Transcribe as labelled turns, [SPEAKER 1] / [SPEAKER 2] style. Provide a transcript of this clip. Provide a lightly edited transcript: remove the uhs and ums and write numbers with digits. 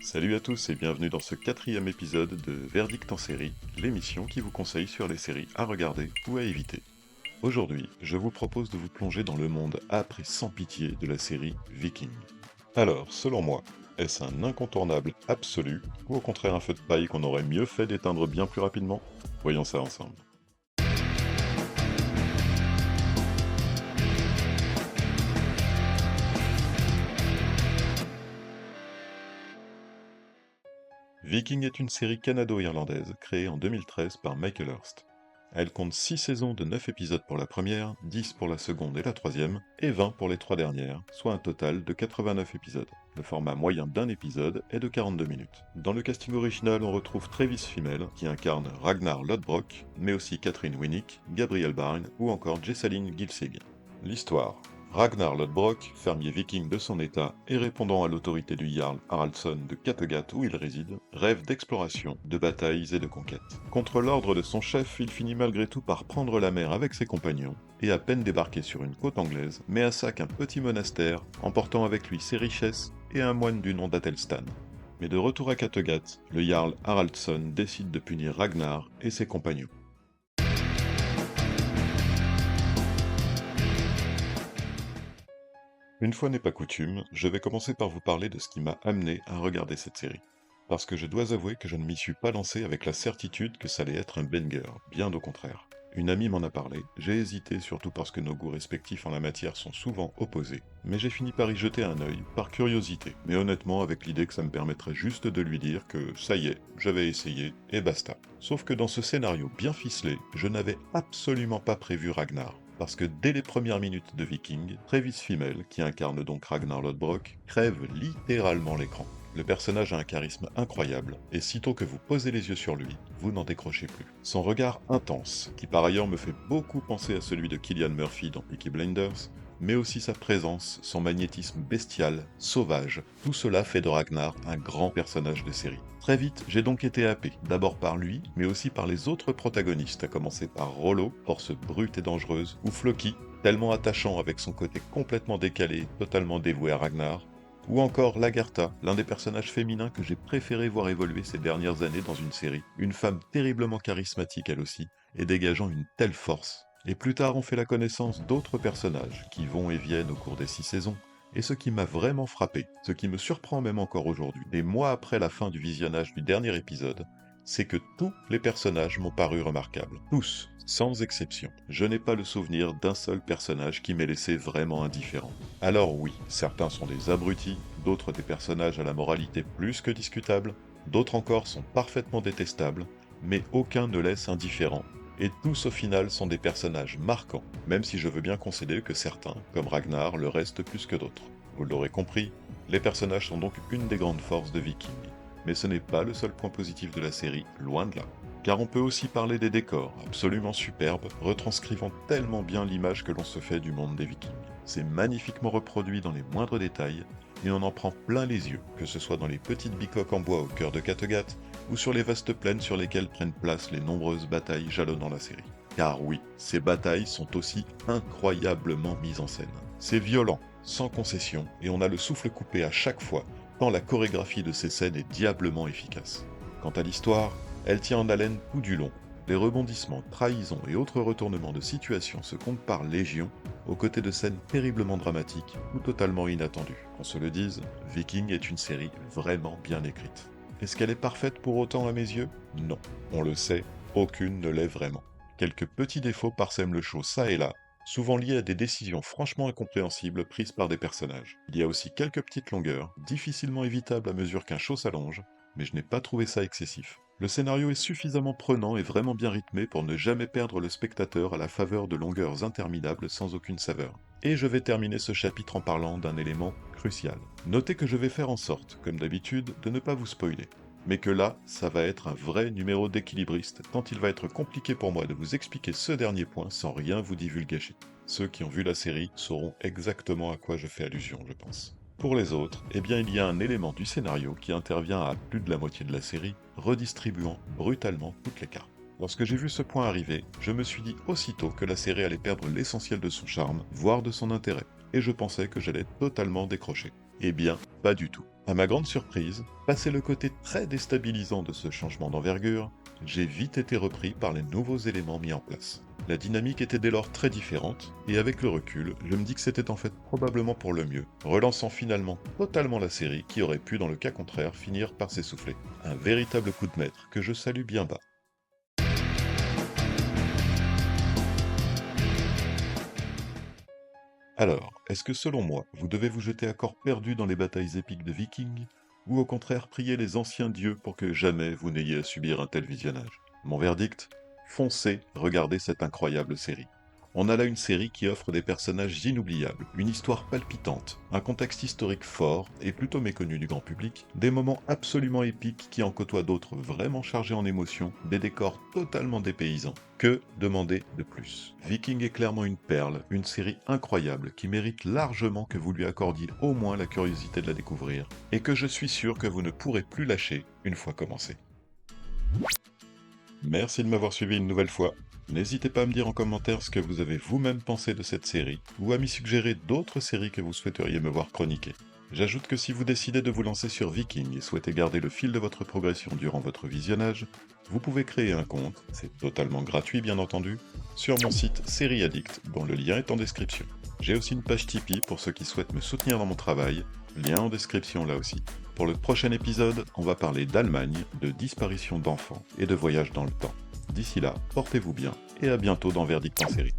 [SPEAKER 1] Salut à tous et bienvenue dans ce quatrième épisode de Verdict en série, l'émission qui vous conseille sur les séries à regarder ou à éviter. Aujourd'hui, je vous propose de vous plonger dans le monde âpre et sans pitié de la série Viking. Alors, selon moi, est-ce un incontournable absolu ou au contraire un feu de paille qu'on aurait mieux fait d'éteindre bien plus rapidement? Voyons ça ensemble. Viking est une série canado-irlandaise créée en 2013 par Michael Hurst. Elle compte 6 saisons de 9 épisodes pour la première, 10 pour la seconde et la troisième, et 20 pour les 3 dernières, soit un total de 89 épisodes. Le format moyen d'un épisode est de 42 minutes. Dans le casting original, on retrouve Travis Fimmel, qui incarne Ragnar Lodbrok, mais aussi Catherine Winnick, Gabriel Byrne ou encore Jessalyn Gilsig. L'histoire. Ragnar Lodbrok, fermier viking de son état et répondant à l'autorité du Jarl Haraldsson de Kattegat où il réside, rêve d'exploration, de batailles et de conquêtes. Contre l'ordre de son chef, il finit malgré tout par prendre la mer avec ses compagnons, et à peine débarqué sur une côte anglaise, met à sac un petit monastère, emportant avec lui ses richesses et un moine du nom d'Athelstan. Mais de retour à Kattegat, le Jarl Haraldsson décide de punir Ragnar et ses compagnons. Une fois n'est pas coutume, je vais commencer par vous parler de ce qui m'a amené à regarder cette série. Parce que je dois avouer que je ne m'y suis pas lancé avec la certitude que ça allait être un banger, bien au contraire. Une amie m'en a parlé, j'ai hésité surtout parce que nos goûts respectifs en la matière sont souvent opposés, mais j'ai fini par y jeter un œil, par curiosité, mais honnêtement avec l'idée que ça me permettrait juste de lui dire que ça y est, j'avais essayé, et basta. Sauf que dans ce scénario bien ficelé, je n'avais absolument pas prévu Ragnar. Parce que dès les premières minutes de Viking, Travis Fimmel, qui incarne donc Ragnar Lodbrok, crève littéralement l'écran. Le personnage a un charisme incroyable, et sitôt que vous posez les yeux sur lui, vous n'en décrochez plus. Son regard intense, qui par ailleurs me fait beaucoup penser à celui de Cillian Murphy dans Peaky Blinders, mais aussi sa présence, son magnétisme bestial, sauvage, tout cela fait de Ragnar un grand personnage de série. Très vite, j'ai donc été happé, d'abord par lui, mais aussi par les autres protagonistes, à commencer par Rollo, force brute et dangereuse, ou Floki, tellement attachant avec son côté complètement décalé, totalement dévoué à Ragnar, ou encore Lagertha, l'un des personnages féminins que j'ai préféré voir évoluer ces dernières années dans une série, une femme terriblement charismatique elle aussi, et dégageant une telle force. Et plus tard on fait la connaissance d'autres personnages, qui vont et viennent au cours des 6 saisons, et ce qui m'a vraiment frappé, ce qui me surprend même encore aujourd'hui, des mois après la fin du visionnage du dernier épisode, c'est que tous les personnages m'ont paru remarquables. Tous, sans exception. Je n'ai pas le souvenir d'un seul personnage qui m'ait laissé vraiment indifférent. Alors oui, certains sont des abrutis, d'autres des personnages à la moralité plus que discutable, d'autres encore sont parfaitement détestables, mais aucun ne laisse indifférent, et tous au final sont des personnages marquants, même si je veux bien concéder que certains, comme Ragnar, le restent plus que d'autres. Vous l'aurez compris, les personnages sont donc une des grandes forces de Viking. Mais ce n'est pas le seul point positif de la série, loin de là. Car on peut aussi parler des décors, absolument superbes, retranscrivant tellement bien l'image que l'on se fait du monde des Vikings. C'est magnifiquement reproduit dans les moindres détails, et on en prend plein les yeux, que ce soit dans les petites bicoques en bois au cœur de Kattegat, ou sur les vastes plaines sur lesquelles prennent place les nombreuses batailles jalonnant la série. Car oui, ces batailles sont aussi incroyablement mises en scène. C'est violent, sans concession, et on a le souffle coupé à chaque fois, tant la chorégraphie de ces scènes est diablement efficace. Quant à l'histoire, elle tient en haleine tout du long. Les rebondissements, trahisons et autres retournements de situation se comptent par légion, aux côtés de scènes terriblement dramatiques ou totalement inattendues. Qu'on se le dise, Viking est une série vraiment bien écrite. Est-ce qu'elle est parfaite pour autant à mes yeux? Non. On le sait, aucune ne l'est vraiment. Quelques petits défauts parsèment le show ça et là, souvent liés à des décisions franchement incompréhensibles prises par des personnages. Il y a aussi quelques petites longueurs, difficilement évitables à mesure qu'un show s'allonge, mais je n'ai pas trouvé ça excessif. Le scénario est suffisamment prenant et vraiment bien rythmé pour ne jamais perdre le spectateur à la faveur de longueurs interminables sans aucune saveur. Et je vais terminer ce chapitre en parlant d'un élément crucial. Notez que je vais faire en sorte, comme d'habitude, de ne pas vous spoiler. Mais que là, ça va être un vrai numéro d'équilibriste, tant il va être compliqué pour moi de vous expliquer ce dernier point sans rien vous divulgacher. Ceux qui ont vu la série sauront exactement à quoi je fais allusion, je pense. Pour les autres, eh bien il y a un élément du scénario qui intervient à plus de la moitié de la série, redistribuant brutalement toutes les cartes. Lorsque j'ai vu ce point arriver, je me suis dit aussitôt que la série allait perdre l'essentiel de son charme, voire de son intérêt, et je pensais que j'allais totalement décrocher. Eh bien, pas du tout. À ma grande surprise, passé le côté très déstabilisant de ce changement d'envergure, j'ai vite été repris par les nouveaux éléments mis en place. La dynamique était dès lors très différente, et avec le recul, je me dis que c'était en fait probablement pour le mieux, relançant finalement totalement la série qui aurait pu, dans le cas contraire, finir par s'essouffler. Un véritable coup de maître que je salue bien bas. Alors, est-ce que selon moi, vous devez vous jeter à corps perdu dans les batailles épiques de Vikings, ou au contraire prier les anciens dieux pour que jamais vous n'ayez à subir un tel visionnage? Mon verdict? Foncez, regardez cette incroyable série. On a là une série qui offre des personnages inoubliables, une histoire palpitante, un contexte historique fort et plutôt méconnu du grand public, des moments absolument épiques qui en côtoient d'autres vraiment chargés en émotions, des décors totalement dépaysants. Que demander de plus? Viking est clairement une perle, une série incroyable qui mérite largement que vous lui accordiez au moins la curiosité de la découvrir, et que je suis sûr que vous ne pourrez plus lâcher une fois commencé. Merci de m'avoir suivi une nouvelle fois. N'hésitez pas à me dire en commentaire ce que vous avez vous-même pensé de cette série, ou à m'y suggérer d'autres séries que vous souhaiteriez me voir chroniquer. J'ajoute que si vous décidez de vous lancer sur Viking et souhaitez garder le fil de votre progression durant votre visionnage, vous pouvez créer un compte, c'est totalement gratuit bien entendu, sur mon site Série Addict, dont le lien est en description. J'ai aussi une page Tipeee pour ceux qui souhaitent me soutenir dans mon travail, lien en description là aussi. Pour le prochain épisode, on va parler d'Allemagne, de disparition d'enfants et de voyage dans le temps. D'ici là, portez-vous bien et à bientôt dans Verdict en série.